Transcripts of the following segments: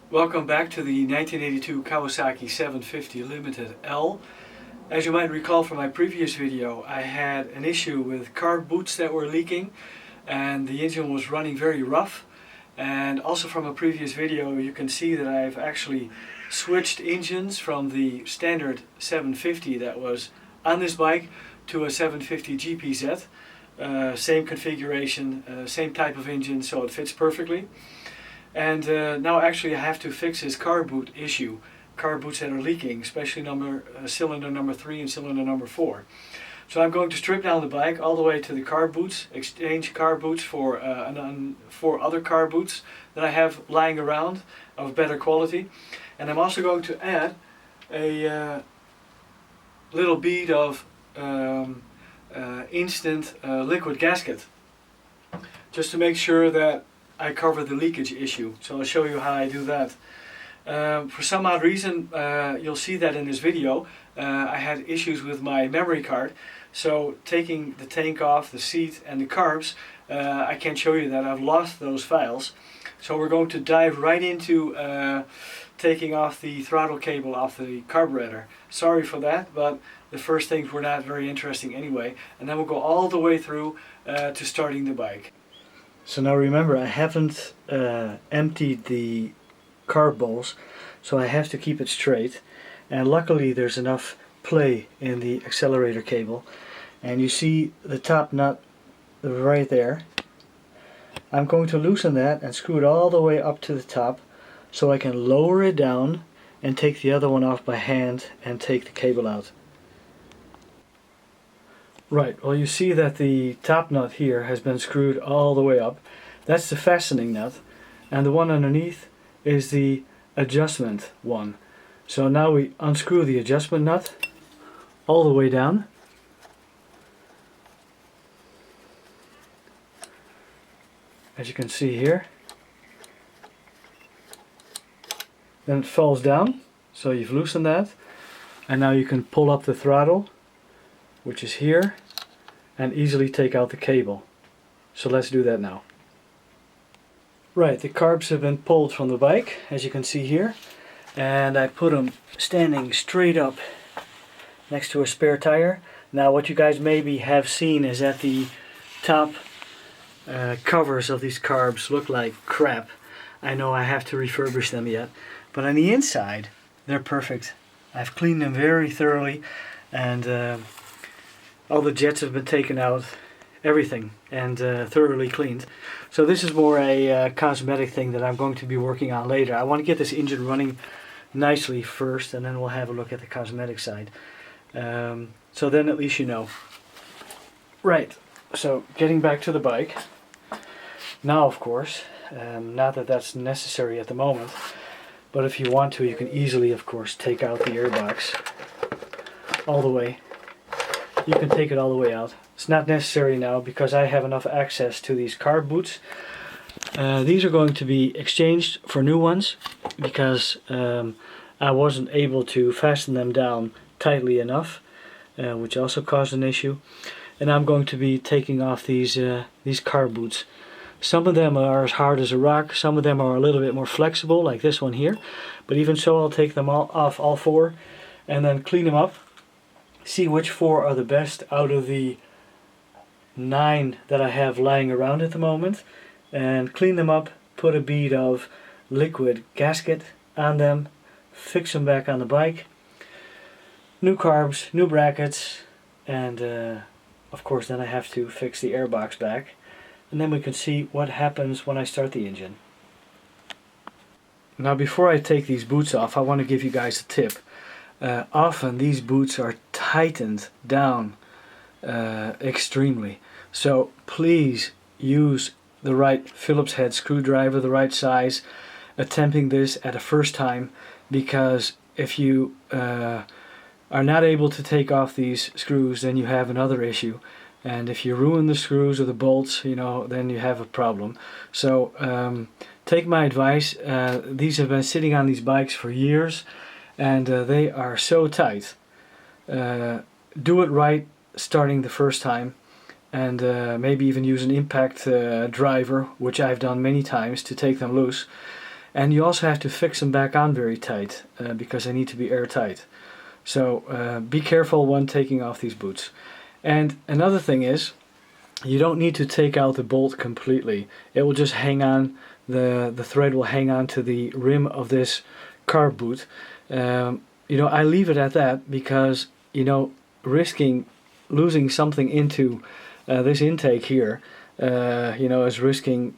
Welcome back to the 1982 Kawasaki 750 Limited L. As you might recall from my previous video, I had an issue with carb boots that were leaking and the engine was running very rough. And also from a previous video you can see that I've actually switched engines from the standard 750 that was on this bike to a 750 GPZ. Same configuration, same type of engine, so it fits perfectly. And now actually I have to fix his carb boot issue. Carb boots that are leaking, especially cylinder number 3 and cylinder number 4. So I'm going to strip down the bike all the way to the carb boots, exchange carb boots for 4 other carb boots that I have lying around of better quality. And I'm also going to add a little bead of instant liquid gasket, just to make sure that I cover the leakage issue. So I'll show you how I do that. For some odd reason, you'll see that in this video, I had issues with my memory card. So taking the tank off, the seat and the carbs, I can't show you that. I've lost those files. So we're going to dive right into taking off the throttle cable off the carburetor. Sorry for that, but the first things were not very interesting anyway. And then we'll go all the way through to starting the bike. So now remember, I haven't emptied the carb bowls, so I have to keep it straight. And luckily there's enough play in the accelerator cable. And you see the top nut right there. I'm going to loosen that and screw it all the way up to the top so I can lower it down and take the other one off by hand and take the cable out. Right, well, you see that the top nut here has been screwed all the way up. That's the fastening nut, and the one underneath is the adjustment one. So now we unscrew the adjustment nut all the way down. As you can see here. Then it falls down, so you've loosened that. And now you can pull up the throttle, which is here, and easily take out the cable. So let's do that now. Right, the carbs have been pulled from the bike, as you can see here, and I put them standing straight up next to a spare tire. Now what you guys maybe have seen is that the top covers of these carbs look like crap. I know I have to refurbish them yet, but on the inside they're perfect. I've cleaned them very thoroughly, and all the jets have been taken out, everything, and thoroughly cleaned. So this is more a cosmetic thing that I'm going to be working on later. I want to get this engine running nicely first, and then we'll have a look at the cosmetic side. So then at least you know. Right, so getting back to the bike. Now of course, not that that's necessary at the moment, but if you want to, you can easily of course take out the airbox all the way. You can take it all the way out. It's not necessary now because I have enough access to these carb boots. These are going to be exchanged for new ones because I wasn't able to fasten them down tightly enough, which also caused an issue. And I'm going to be taking off these carb boots. Some of them are as hard as a rock, some of them are a little bit more flexible, like this one here. But even so, I'll take them off all 4 and then clean them up. See which 4 are the best out of the 9 that I have lying around at the moment, and clean them up, put a bead of liquid gasket on them, fix them back on the bike. New carbs, new brackets, and of course then I have to fix the airbox back, and then we can see what happens when I start the engine. Now before I take these boots off, I want to give you guys a tip. Often these boots are tightened down extremely, so please use the right Phillips head screwdriver, the right size, attempting this at a first time, because if you are not able to take off these screws, then you have another issue, and if you ruin the screws or the bolts, you know, then you have a problem. So take my advice. These have been sitting on these bikes for years, and they are so tight. Do it right starting the first time, and maybe even use an impact driver, which I've done many times, to take them loose. and you also have to fix them back on very tight because they need to be airtight. So be careful when taking off these boots. And another thing is, you don't need to take out the bolt completely. It will just hang on, the thread will hang on to the rim of this Carb boot. I leave it at that because, risking losing something into this intake here, is risking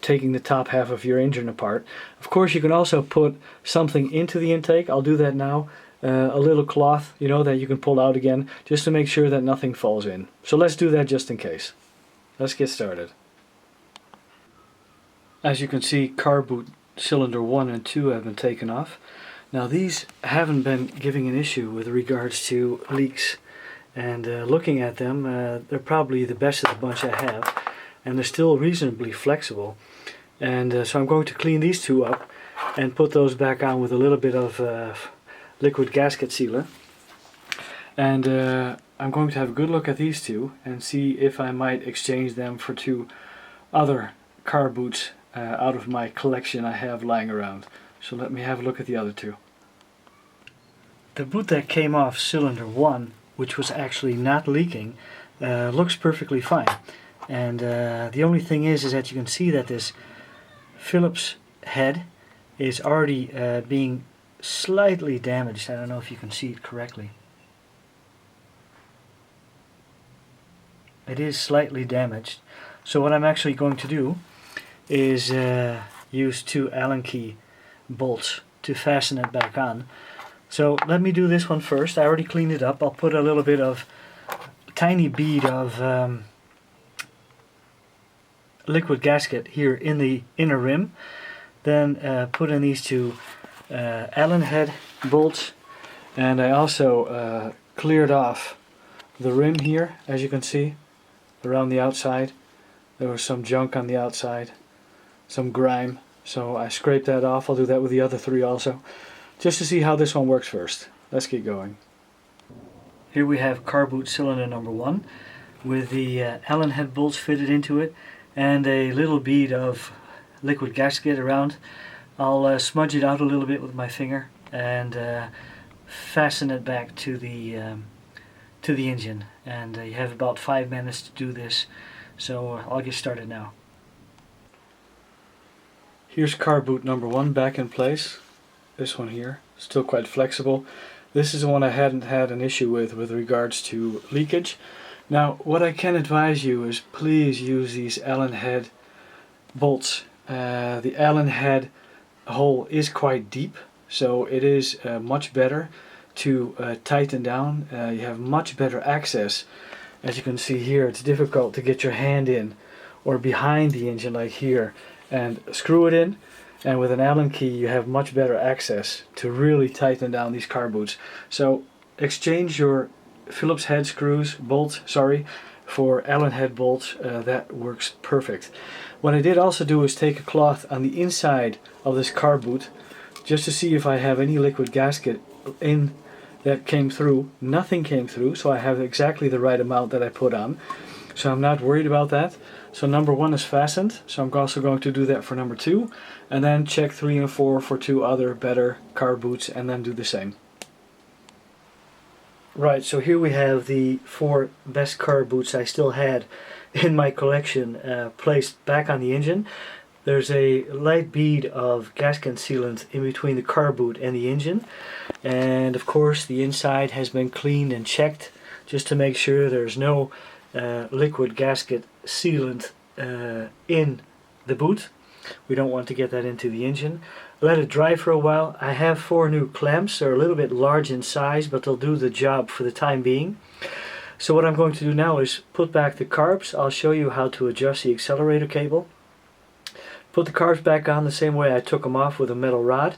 taking the top half of your engine apart. Of course, you can also put something into the intake. I'll do that now. A little cloth, that you can pull out again, just to make sure that nothing falls in. So let's do that just in case. Let's get started. As you can see, carb boot cylinder 1 and 2 have been taken off. Now these haven't been giving an issue with regards to leaks, and looking at them, they're probably the best of the bunch I have, and they're still reasonably flexible. And so I'm going to clean these two up and put those back on with a little bit of liquid gasket sealer, and I'm going to have a good look at these two and see if I might exchange them for 2 other car boots out of my collection I have lying around. So let me have a look at the other 2. The boot that came off cylinder 1, which was actually not leaking, looks perfectly fine, and the only thing is that you can see that this Phillips head is already being slightly damaged. I don't know if you can see it correctly. It is slightly damaged. So what I'm actually going to do is use 2 Allen key bolts to fasten it back on. So let me do this one first. I already cleaned it up. I'll put a little bit of tiny bead of liquid gasket here in the inner rim. Then put in these 2 Allen head bolts, and I also cleared off the rim here, as you can see, around the outside. There was some junk on the outside, some grime, so I scraped that off. I'll do that with the other 3 also, just to see how this one works first. Let's get going. Here we have car boot cylinder number 1 with the Allen head bolts fitted into it and a little bead of liquid gasket around. I'll smudge it out a little bit with my finger and fasten it back to the engine. And you have about 5 minutes to do this, so I'll get started now. Here's car boot number 1 back in place. This one here, still quite flexible. This is the one I hadn't had an issue with regards to leakage. Now what I can advise you is please use these Allen head bolts. The Allen head hole is quite deep, so it is much better to tighten down. You have much better access. As you can see here, it's difficult to get your hand in or behind the engine like here and screw it in, and with an Allen key you have much better access to really tighten down these car boots. So exchange your Phillips head screws, for Allen head bolts. That works perfect. What I did also do is take a cloth on the inside of this car boot just to see if I have any liquid gasket in that came through. Nothing came through, so I have exactly the right amount that I put on. So I'm not worried about that. So number 1 is fastened, so I'm also going to do that for number 2, and then check 3 and 4 for 2 other better car boots, and then do the same. Right, so here we have the 4 best car boots I still had in my collection placed back on the engine. There's a light bead of gasket sealant in between the car boot and the engine, and of course the inside has been cleaned and checked just to make sure there's no liquid gasket sealant in the boot. We don't want to get that into the engine. Let it dry for a while. I have 4 new clamps. They're a little bit large in size, but they'll do the job for the time being. So what I'm going to do now is put back the carbs. I'll show you how to adjust the accelerator cable. Put the carbs back on the same way I took them off, with a metal rod.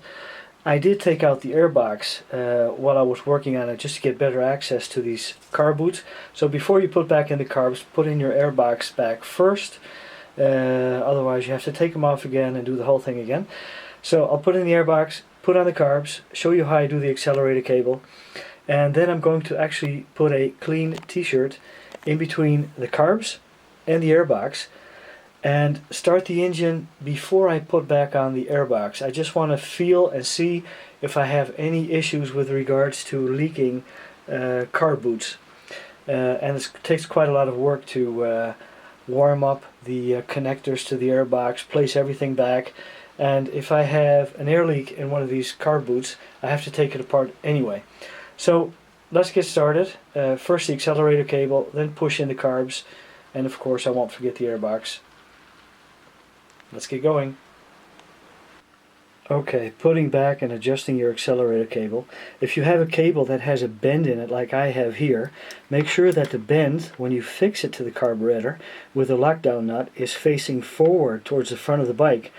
I did take out the air box while I was working on it, just to get better access to these car boots. So before you put back in the carbs, put in your air box back first. Otherwise you have to take them off again and do the whole thing again. So I'll put in the air box, put on the carbs, show you how I do the accelerator cable, and then I'm going to actually put a clean t-shirt in between the carbs and the air box, and start the engine before I put back on the airbox. I just want to feel and see if I have any issues with regards to leaking carb boots. And it takes quite a lot of work to warm up the connectors to the airbox, place everything back, and if I have an air leak in one of these carb boots, I have to take it apart anyway. So let's get started. First the accelerator cable, then push in the carbs, and of course I won't forget the airbox. Let's get going. Okay, putting back and adjusting your accelerator cable. If you have a cable that has a bend in it like I have here, make sure that the bend, when you fix it to the carburetor with the lockdown nut, is facing forward towards the front of the bike,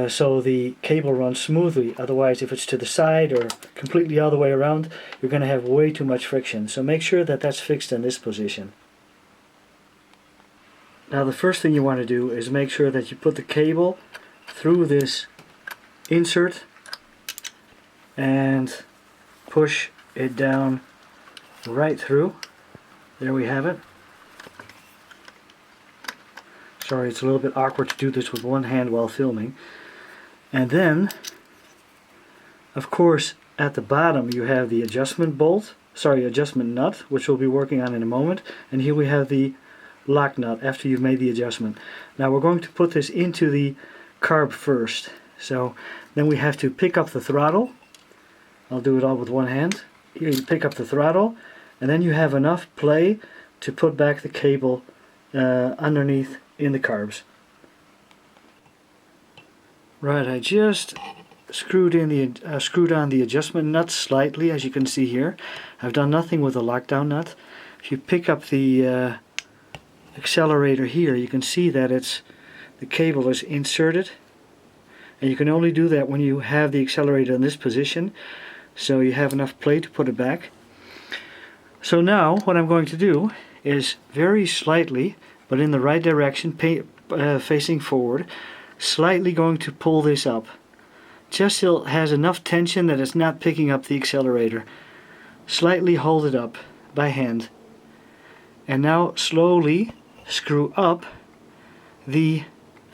so the cable runs smoothly. Otherwise, if it's to the side or completely all the way around, you're going to have way too much friction. So make sure that that's fixed in this position. Now the first thing you want to do is make sure that you put the cable through this insert and push it down right through. There we have it. Sorry, it's a little bit awkward to do this with one hand while filming. And then, of course, at the bottom you have the adjustment nut, which we'll be working on in a moment. And here we have the lock nut after you've made the adjustment. Now we're going to put this into the carb first. So then we have to pick up the throttle. I'll do it all with one hand. Here you pick up the throttle, and then you have enough play to put back the cable underneath in the carbs. Right, I just screwed on the adjustment nut slightly, as you can see here. I've done nothing with the lockdown nut. If you pick up the accelerator here, you can see that the cable is inserted, and you can only do that when you have the accelerator in this position, so you have enough play to put it back. So now what I'm going to do is very slightly, but in the right direction, facing forward, slightly going to pull this up, just till it has enough tension that it's not picking up the accelerator. Slightly hold it up by hand, and now slowly screw up the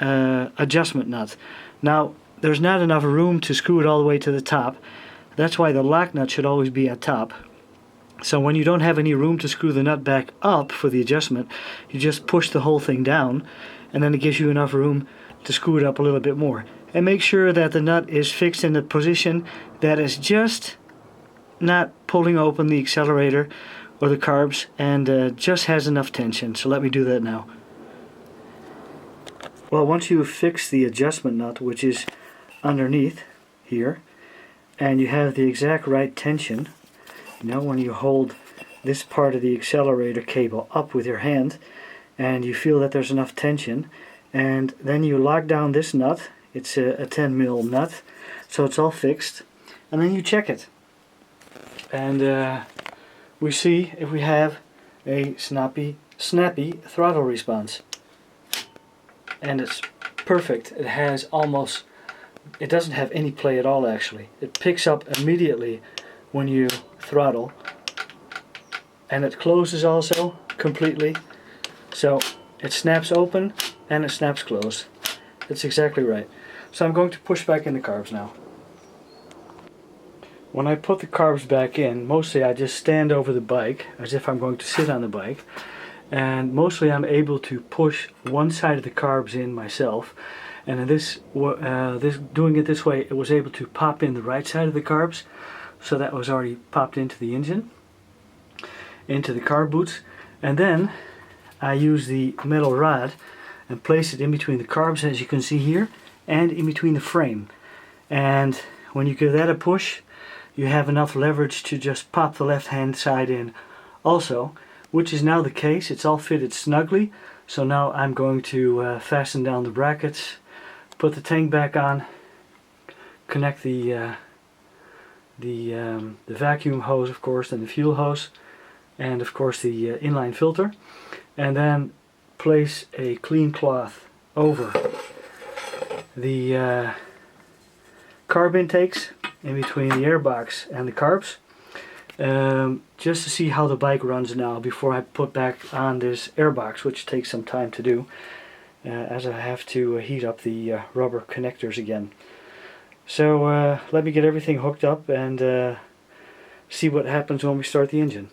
adjustment nut. Now there's not enough room to screw it all the way to the top. That's why the lock nut should always be at top. So when you don't have any room to screw the nut back up for the adjustment, you just push the whole thing down, and then it gives you enough room to screw it up a little bit more. And make sure that the nut is fixed in the position that is just not pulling open the accelerator or the carbs, and just has enough tension. So let me do that now. Well, once you fix the adjustment nut, which is underneath here, and you have the exact right tension, now when you hold this part of the accelerator cable up with your hand and you feel that there's enough tension, and then you lock down this nut, it's a 10mm nut, so it's all fixed, and then you check it, and we see if we have a snappy throttle response. And it's perfect. It doesn't have any play at all actually. It picks up immediately when you throttle, and it closes also completely. So it snaps open and it snaps closed. It's exactly right. So I'm going to push back in the carbs now. When I put the carbs back in, mostly I just stand over the bike as if I'm going to sit on the bike, and mostly I'm able to push one side of the carbs in myself, and in doing it this way, it was able to pop in the right side of the carbs, so that was already popped into the engine, into the carb boots, and then I use the metal rod and place it in between the carbs, as you can see here, and in between the frame. And when you give that a push, you have enough leverage to just pop the left hand side in also, which is now the case. It's all fitted snugly. So now I'm going to fasten down the brackets, put the tank back on, connect the vacuum hose, of course, and the fuel hose, and of course the inline filter, and then place a clean cloth over the carb intakes in between the airbox and the carbs, just to see how the bike runs now before I put back on this airbox, which takes some time to do. as I have to heat up the rubber connectors again. So let me get everything hooked up and see what happens when we start the engine.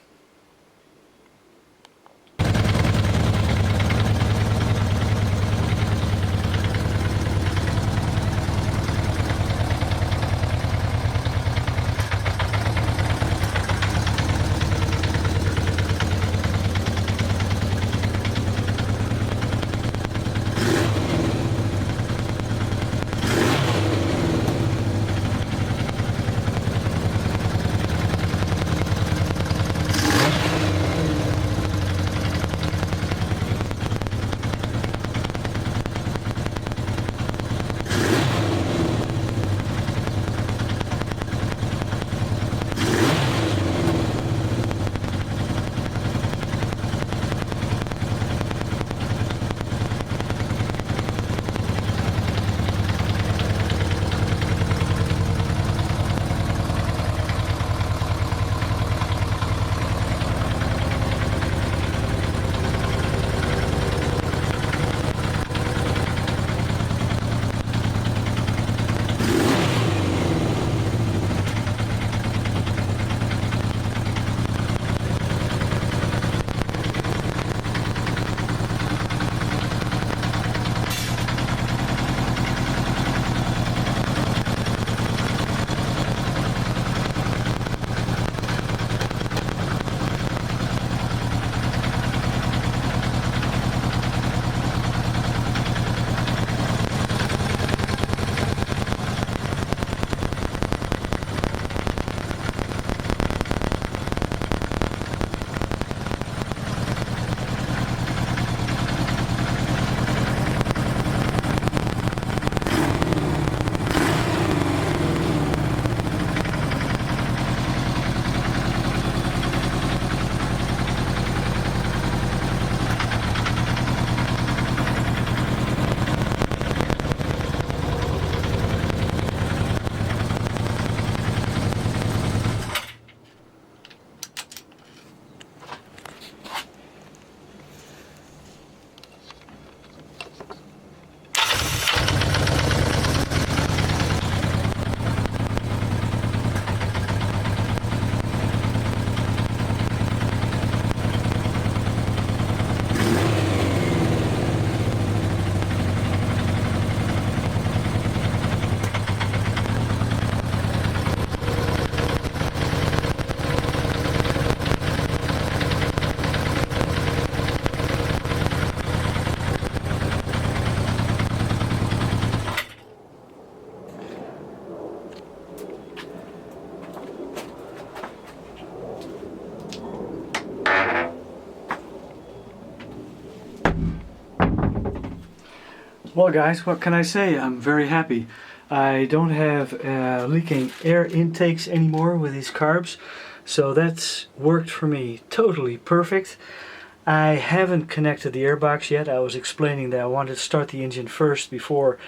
Well guys, what can I say? I'm very happy. I don't have leaking air intakes anymore with these carbs, so that's worked for me totally perfect. I haven't connected the airbox yet. I was explaining that I wanted to start the engine first before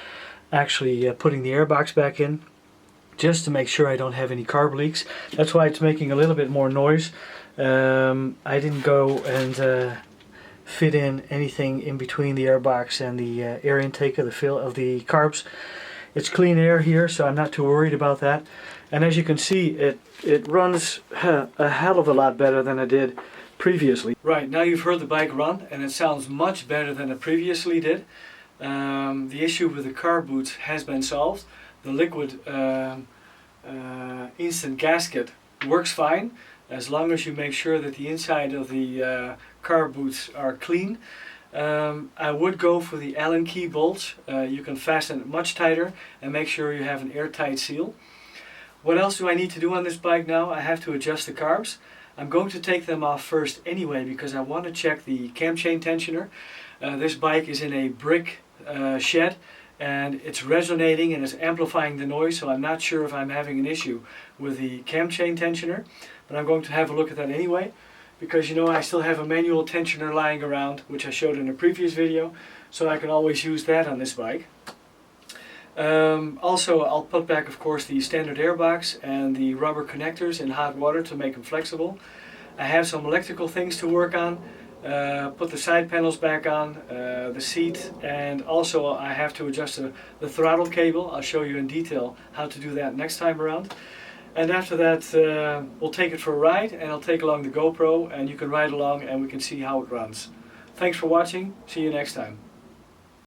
actually putting the airbox back in, just to make sure I don't have any carb leaks. That's why it's making a little bit more noise. I didn't go and fit in anything in between the airbox and the air intake of the carbs. It's clean air here, so I'm not too worried about that. And as you can see, it runs a hell of a lot better than I did previously. Right, now you've heard the bike run, and it sounds much better than it previously did. The issue with the carb boots has been solved. The liquid instant gasket works fine, as long as you make sure that the inside of the carb boots are clean. I would go for the Allen key bolts. You can fasten it much tighter and make sure you have an airtight seal. What else do I need to do on this bike now? I have to adjust the carbs. I'm going to take them off first anyway because I want to check the cam chain tensioner. This bike is in a brick shed, and it's resonating and it's amplifying the noise, so I'm not sure if I'm having an issue with the cam chain tensioner, but I'm going to have a look at that anyway, because you know I still have a manual tensioner lying around, which I showed in a previous video, so I can always use that on this bike. Also, I'll put back, of course, the standard airbox and the rubber connectors in hot water to make them flexible. I have some electrical things to work on. put the side panels back on, the seat, and also I have to adjust the throttle cable. I'll show you in detail how to do that next time around. And after that we'll take it for a ride, and I'll take along the GoPro and you can ride along and we can see how it runs. Thanks for watching. See you next time.